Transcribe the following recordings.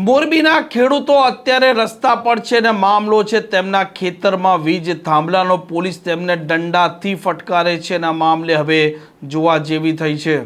મોરબીના ખેડૂતો અત્યારે રસ્તા પર છે ને મામલો છે તેમના ખેતરમાં વીજ થાંભલાનો પોલીસ તેમને દંડાથી ફટકારે છે અને આ મામલે હવે જોવા જેવી થઈ છે।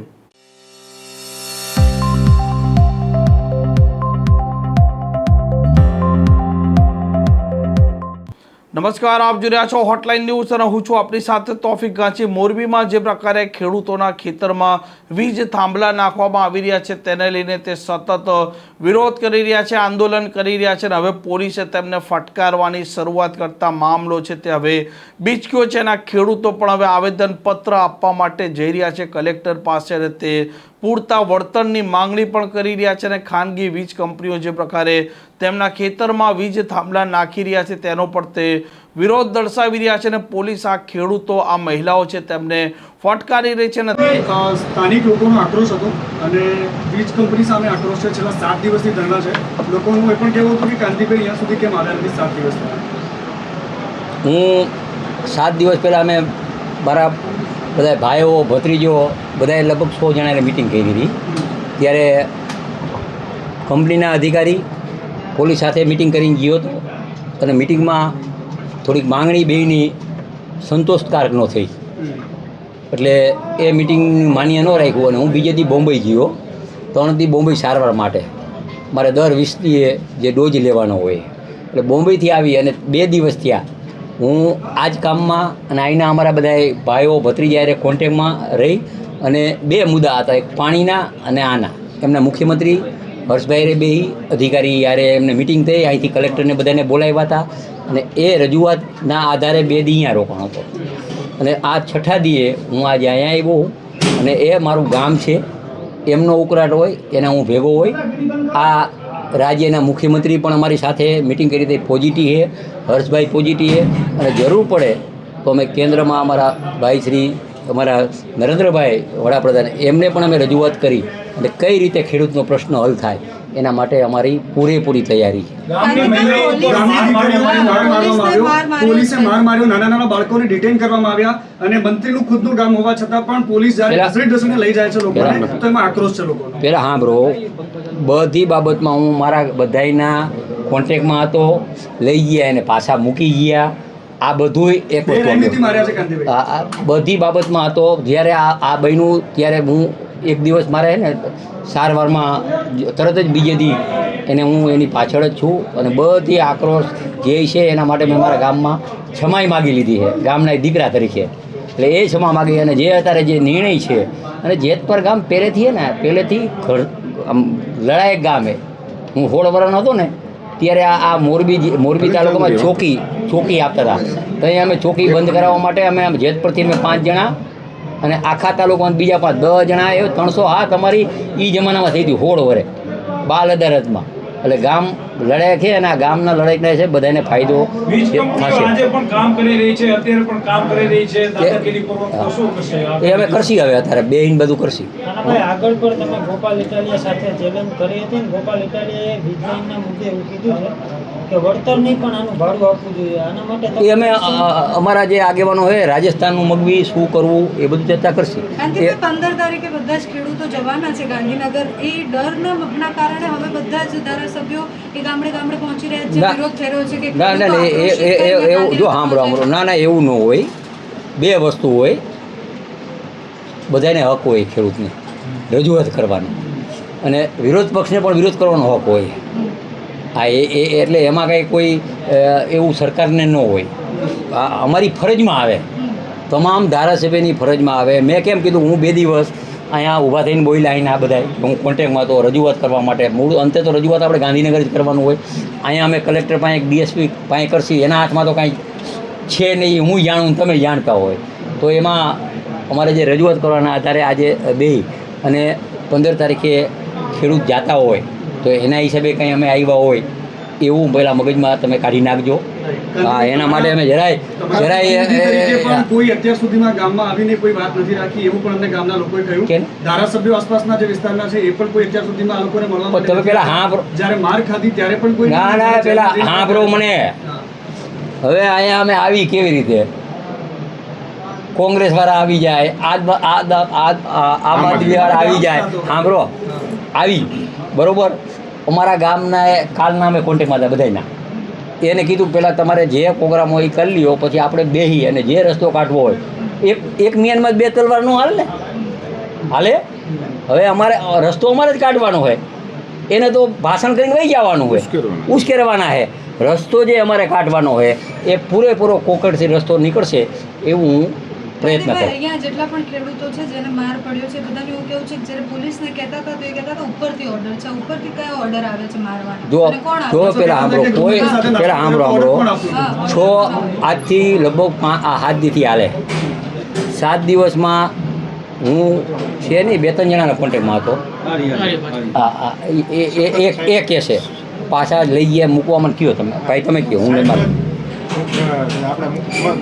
નમસ્કાર, આપ જોઈ રહ્યા છો હોટલાઇન ન્યૂઝ અને હું છું આપની સાથે તોફિક ગાંચી। મોરબીમાં જે પ્રકારે ખેડૂતોના ખેતરમાં વીજ થાંભલા નાખવામાં આવી રહ્યા છે તેને લઈને તે સતત વિરોધ કરી રહ્યા છે, આંદોલન કરી રહ્યા છે અને હવે પોલીસે તેમને ફટકારવાની શરૂઆત કરતા મામલો છે તે હવે બીચક્યો છે અને ખેડૂતો પણ હવે આવેદનપત્ર આપવા માટે જઈ રહ્યા છે કલેક્ટર પાસે અને તે પૂરતા વળતરની માંગણી પણ કરી રહ્યા છે અને ખાનગી વીજ કંપનીઓ જે પ્રકારે તેમના ખેતરમાં વીજ થાંભલા નાખી રહ્યા છે તેનો પણ તે વિરોધ દર્શાવી રહ્યા છે અને પોલીસ આ ખેડૂતો આ મહિલાઓ છે તેમને ફટકારી રહી છે। સ્થાનિક લોકોનો આક્રોશ હતો અને વીજ કંપની સામે આક્રોશ છે। છેલ્લા 7 દિવસથી ધરણા છે। લોકોનું એ પણ કહેવું હતું કે કાંતિભાઈ અહીંયા સુધી કેમ આવ્યા નથી 7 દિવસ થયા। હું 7 દિવસ પહેલાં અમે મારા બધા ભાઈઓ ભત્રીજો બધાએ લગભગ 100 જણાને મિટિંગ કરી હતી। ત્યારે કંપનીના અધિકારી પોલીસ સાથે મિટિંગ કરીને ગયો હતો અને મિટિંગમાં થોડીક માંગણી બેયની સંતોષકારક ન થઈ એટલે એ મિટિંગ માન્ય ન રાખ્યું અને હું બીજેથી બોમ્બે ગયો 3 દી બોમ્બે સારવાર માટે। મારે દર 20 દીએ જે ડોઝ લેવાનો હોય એટલે બોમ્બેથી આવી અને 2 દિવસ થયા હું આ જ કામમાં અને અહીંના અમારા બધા ભાઈઓ ભત્રીજાએ કોન્ટેક્ટમાં રહી અને 2 મુદ્દા હતા, એક પાણીના અને આના। એમના મુખ્યમંત્રી હર્ષભાઈ બે અધિકારી યારે એમને મિટિંગ થઈ, અહીંથી કલેક્ટરને બધાને બોલાવ્યા હતા અને એ રજૂઆતના આધારે 2 દી અહીંયા રોકાણો હતો અને આ 6ઠા દીએ હું આજે અહીંયા આવ્યો અને એ મારું ગામ છે, એમનો ઉકળાટ હોય એના હું ભેગો હોય। આ રાજ્યના મુખ્યમંત્રી પણ અમારી સાથે મિટિંગ કરી હતી, પોઝિટિવ છે, હર્ષભાઈ પોઝિટિવ છે અને જરૂર પડે તો અમે કેન્દ્રમાં અમારા ભાઈ શ્રી અમારા નરેન્દ્રભાઈ વડાપ્રધાન એમને પણ અમે રજૂઆત કરી અને કઈ રીતે ખેડૂતનો પ્રશ્ન હલ થાય એના માટે અમારી પૂરેપૂરી તૈયારી છે। પોલીસે માર માર્યો, નાના બાળકોને ડિટેન કરવામાં આવ્યા અને મંત્રીનું ખુદનું ગામ હોવા છતાં પણ પોલીસ જ્યારે ઘસડીને લઈ જાય છે લોકોને તો એમાં આક્રોશ છે લોકોનો। પહેલાં હા બ્રો, બધી બાબતમાં હું મારા બધાયના કોન્ટેક્ટમાં હતો, લઈ ગયા એને પાછા મૂકી ગયા। આ બધું એક બધી બાબતમાં હતો। જ્યારે આ બન્યું ત્યારે હું એક દિવસ મારે ને સારવારમાં તરત જ બીજે દી એને હું એની પાછળ જ છું અને બધી આક્રોશ જે છે એના માટે મેં મારા ગામમાં ક્ષમાઈ માગી લીધી છે ગામના દીકરા તરીકે। એટલે એ ક્ષમા માગી અને જે અત્યારે જે નિર્ણય છે અને જેતપર ગામ પહેલેથી ને પહેલેથી લડાયક ગામ છે। હું 16 વર્ષનો હતો ને ત્યારે આ મોરબી તાલુકામાં ચોકી આપતા હતા, તો અહીંયા અમે ચોકી બંધ કરાવવા માટે અમે જેતપરથી અમે 5 જણા અને આખા તાલુકામાં બીજા 10 જણા એ 300 હા તમારી એ જમાનામાં થઈ હતી 16 વર્ષે બાલ અદાલતમાં। એટલે ગામ લડાઈ છે અને આ ગામના લડાઈ છે બધાને ફાયદો થશે। એ અમે કરશી હવે અત્યારે બેહીને બધું કરશી। આગળ પર તમે ગોપાલ ઇટાલિયા સાથે ચેલેન્જ કરી હતી ને ગોપાલ ઇટાલિયાએ વીજળીના મુદ્દે એવું કીધું છે કે વળતર નહીં પણ આનું ભાડું આપવું જોઈએ। આના માટે એ અમે અમારા જે આગેવાનો હોય રાજસ્થાનનું મગવી શું કરવું એ બધું ચર્ચા કરશી। 15 તારીખે બધા જ ખેડૂતો જવાના છે ગાંધીનગર। એ ડરના કારણે હવે બધા જ ધારાસભ્યો એ ગામડે પહોંચી રહ્યા છે, વિરોધ થઈ રહ્યો છે કે ના એવું જો સાંભળો ના એવું ન હોય। 2 વસ્તુ હોય, બધાને હક હોય ખેડૂતને રજૂઆત કરવાનો અને વિરોધ પક્ષને પણ વિરોધ કરવાનો હક હોય। હા એટલે એમાં કંઈ કોઈ એવું સરકારને ન હોય, અમારી ફરજમાં આવે, તમામ ધારાસભ્યની ફરજમાં આવે। મેં કેમ કીધું હું 2 દિવસ અહીંયા ઊભા થઈને બોલ્યા આવીને આ બધા હું કોન્ટેક્ટમાં તો રજૂઆત કરવા માટે મૂળ અંતે તો રજૂઆત આપણે ગાંધીનગર જ કરવાનું હોય। અહીંયા અમે કલેક્ટર પાસે ડીએસપી પાસે કરશી, એના હાથમાં તો કાંઈ છે નહીં, હું જાણું તમે જાણતા હોય તો એમાં અમારે જે રજૂઆત કરવાના આધારે આજે 2 અને 15 તારીખે ખેડૂત જાતા હોય તો એના હિસાબે કંઈ અમે આવ્યા હોય એવું પહેલાં મગજમાં તમે કાઢી નાખજો। હા, એના માટે અમે જરાય કોઈ અત્યાર સુધીમાં ગામમાં આવીને કોઈ વાત નથી રાખી એવું પણ અમને ગામના લોકોએ કહ્યું। ધારાસભ્યો આસપાસના જે વિસ્તારના છે એ પણ કોઈ અત્યાર સુધીમાં આ લોકોને મળવા તમે પેલા હા જ્યારે માર ખાધી ત્યારે પણ કોઈ ના પેલા હા બ્રો મને હવે અહીંયા અમે આવી કેવી રીતે કોંગ્રેસ વાળા આવી જાય, આમ આદમી વાળા આવી જાય, સાંભળો આવી બરોબર અમારા ગામના કાલના અમે કોન્ટેક્ટમાં હતા બધાના. એને કીધું પહેલાં તમારે જે પ્રોગ્રામ હોય એ કરી લ્યો, પછી આપણે બેસી અને જે રસ્તો કાઢવો હોય એક મિયાનમાં બે તલવાર નો હાલે ને હાલે. હવે અમારે રસ્તો અમારે જ કાઢવાનો હોય, એને તો ભાષણ કરીને વહી જવાનું હોય, ઉશ્કેરવાના છે. રસ્તો જે અમારે કાઢવાનો હોય એ પૂરેપૂરો કોકડથી રસ્તો નીકળશે એવું હું પ્રયત્ન કરું. અહીંયા જેટલા પણ ખેડૂતો છે જેને માર પડ્યો છે બધાને એવું કેવું છે કે જ્યારે પોલીસને કહેતા હતા તો એ કહેતા હતા ઉપરથી ઓર્ડર છે. ઉપરથી કયો ઓર્ડર આવે છે મારવાનો? જો અને કોણ આપે જો છે? પેલા સાંભળો છો આજથી લગભગ 7 દીથી હાલે. 7 દિવસમાં હું છે નહીં 2-3 જણાના કોન્ટેક્ટમાં હતો. એ કહેશે પાછા લઈ ગયા મૂકવામાં કયો તમે ભાઈ, તમે કહો હું નહીં મારું. આપણે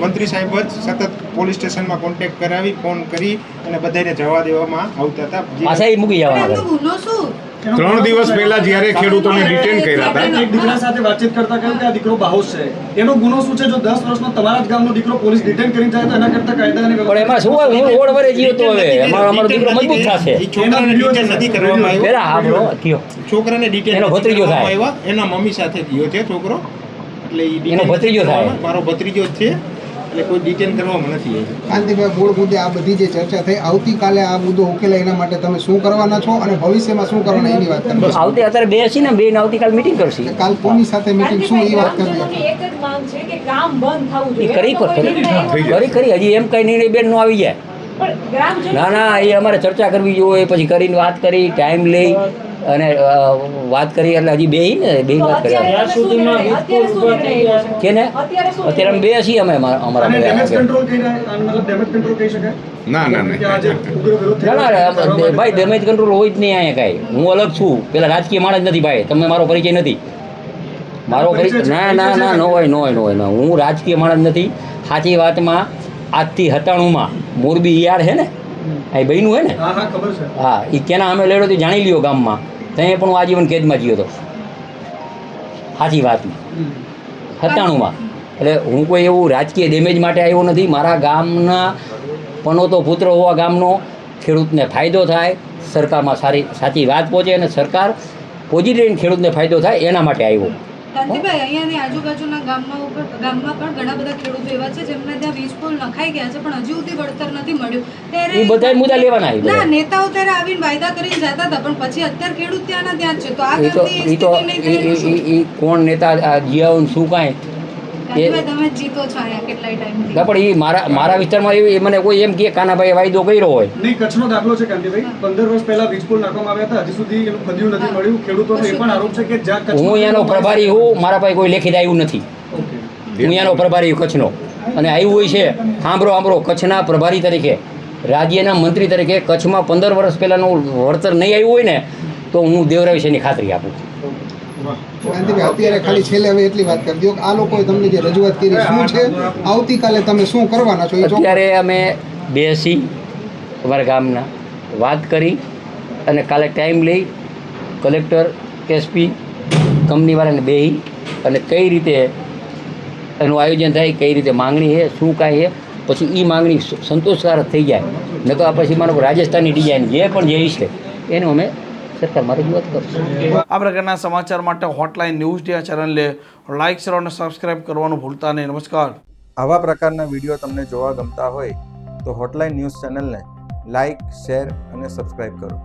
મંત્રી સાહેબ જ સતત પોલીસ સ્ટેશનમાં કોન્ટેક્ટ કરાવી ફોન કરી અને બધાને જવા દેવામાં આવતા હતા. પાછા એ મૂકી જવાના એમનો કરે. ગુનો શું? 3 દિવસ પહેલા જ્યારે ખેડૂતોને ડિટેન કર્યા હતા, એક દીકરા સાથે વાતચીત કરતા કહ્યું કે આ દીકરો બાહોશ છે. એનો ગુનો શું છે? જો 10 વર્ષનો તમારા જ ગામનો દીકરો પોલીસ ડિટેન કરીને જાય તો એના કરતા કાયદાની પણ એમાં શું હોય, હું રોડ વરે જીવ તો હવે અમારો દીકરો મજબૂત થશે. એ છોકરાને ડિટેન નથી કરવામાં આવ્યો. પેલા સાંભળો કયો છોકરાને ડિટેન એનો ભત્રીજો થાય. આવ્યા, એના મમ્મી સાથે ગયો છે છોકરો, એટલે એ એનો ભત્રીજો થાય. મારો ભત્રીજો જ છે, એટલે કોઈ ડિટેન કરવામાં નથી આવ્યું. કાંતિભાઈ, મૂળ મુદ્દે આ બધી જે ચર્ચા થઈ, આવતીકાલે આ મુદ્દો ઉકેલાય એના માટે તમે શું કરવાના છો અને ભવિષ્યમાં શું કરવાના એની વાત કરી. આવતી અત્યારે બેસીને બેન આવતીકાલ મીટિંગ કરશે. કાલ કોની સાથે મીટિંગ શું એ વાત કરવી? એક જ માંગ છે કે કામ બંધ થવું એ જોઈએ. કરી હજી એમ કઈ નિર્ણય બેન નો આવી જાય. પણ ગ્રામજનો ના ના, એ અમારે ચર્ચા કરવી જોઈએ, પછી કરીને વાત કરી, ટાઈમ લઈ અને વાત કરી એટલે હજી બે ને બે વાત કરી. ત્યાં સુધીમાં અત્યારે શું નિર્ણય લેવો છે? કે ને અત્યારે શું અત્યારે અમે બે છીએ અમે અમારા અને ડેમેજ બધા. કંટ્રોલ કહી રહ્યા, મતલબ ડેમેજ કંટ્રોલ કહી શકાય ના ના કે આજે ના ઉગ્ર વિરોધ થઈ ના રહ્યો છે. ના ભાઈ, ડેમેજ કંટ્રોલ હોય જ નહીં અહીંયા કાંઈ. હું અલગ છું, પેલા રાજકીય માણસ નથી ભાઈ, તમે મારો પરિચય નથી. મારો પરિચય ના ના ના ન હોય ન હોય ન હોય ન. હું રાજકીય માણસ નથી. સાચી વાતમાં આજથી 97માં મોરબી યાર છે ને, અહીં બહેનું હોય ને, હા હા ખબર છે. હા, એ કેના અમે લેડો તો જાણી લ્યો ગામમાં, ત્યાં પણ હું આજીવન કેદમાં ગયો હતો. સાચી વાતમાં 97માં. એટલે હું કોઈ એવું રાજકીય ડેમેજ માટે આવ્યો નથી. મારા ગામના પનોતો પુત્ર હોવા ગામનો ખેડૂતને ફાયદો થાય, સરકારમાં સાચી વાત પહોંચે અને સરકાર પોઝિટિવ ખેડૂતને ફાયદો થાય એના માટે આવ્યો. કાંતિભાઈ, અહીંયાની આજુબાજુના ગામમાં પણ ઘણા બધા ખેડૂતો એવા છે જેમને ત્યાં વીજ પોલ નખાઈ ગયા છે પણ હજી સુધી વળતર નથી મળ્યું. એ બધાય મુદ્દા લેવાના એ બધા. ના, નેતાઓ ત્યારે આવીને વાયદા કરીને જતા હતા પણ પછી અત્યારે ખેડૂત ત્યાંના ત્યાં જ છે. તો આ એ તો ગંદી એ તો સ્થિતિ નહીં થાય તો શું? એ કોણ નેતા જીયાઓ શું કાંઈ કાંતિભાઈ, તમે જ જીતો છો અહીંયા કેટલાય ટાઈમથી. ના, પણ એ મારા વિસ્તારમાં એ મને કોઈ એમ કે કાનાભાઈએ વાયદો કર્યો હોય. નહીં, કચ્છનો દાખલો છે કાંતિભાઈ. 15 વર્ષ પહેલા વીજ પોલ નાખવામાં આવ્યા હતા, હજી સુધી એનું ખદ્યું નથી મળ્યું. ખેડૂતોનો એ પણ આરોપ છે કે જ્યાં કચ્છમાં હું અહીંયાનો પ્રભારી હું, મારા પાસે કોઈ લેખિત આવ્યું નથી. ઓકે. હું અહીંયાનો પ્રભારી કચ્છનો, અને આવ્યું હોય છે સાંભળો કચ્છના પ્રભારી તરીકે, રાજ્યના મંત્રી તરીકે કચ્છમાં 15 વર્ષ પહેલાંનું વળતર નહીં આવ્યું હોય ને તો હું દેવરા વિશેની ખાતરી આપું. કાંતિભાઈ, અત્યારે ખાલી છેલ્લે હવે એટલી વાત કરી દો કે આ લોકોએ તમને જે રજૂઆત કરી શું છે, આવતીકાલે તમે શું કરવાના છો એ ચોક્કસ. અત્યારે અમે બેસી અમારા ગામના વાત કરી અને કાલે ટાઈમ લઈ કલેક્ટર એસપી કંપનીવાળાને બેસી અને કઈ રીતે એનું આયોજન થાય, કઈ રીતે માંગણી છે, શું કાંઈ છે, પછી એ માંગણી સંતોષકારક થઈ જાય ને તો આ પછી માનો રાજસ્થાની ડિઝાઇન જે પણ જે છે એનું અમે સરકારમાં રજૂઆત કરશું. આ પ્રકારના સમાચાર માટે હોટલાઇન ન્યૂઝ ડે ચેનલને લાઇક શેર અને સબસ્ક્રાઇબ કરવાનું ભૂલતા નહીં. નમસ્કાર. આવા પ્રકારના વિડીયો તમને જોવા ગમતા હોય તો હોટલાઇન ન્યૂઝ ચેનલને લાઇક, શેર અને સબસ્ક્રાઇબ કરો.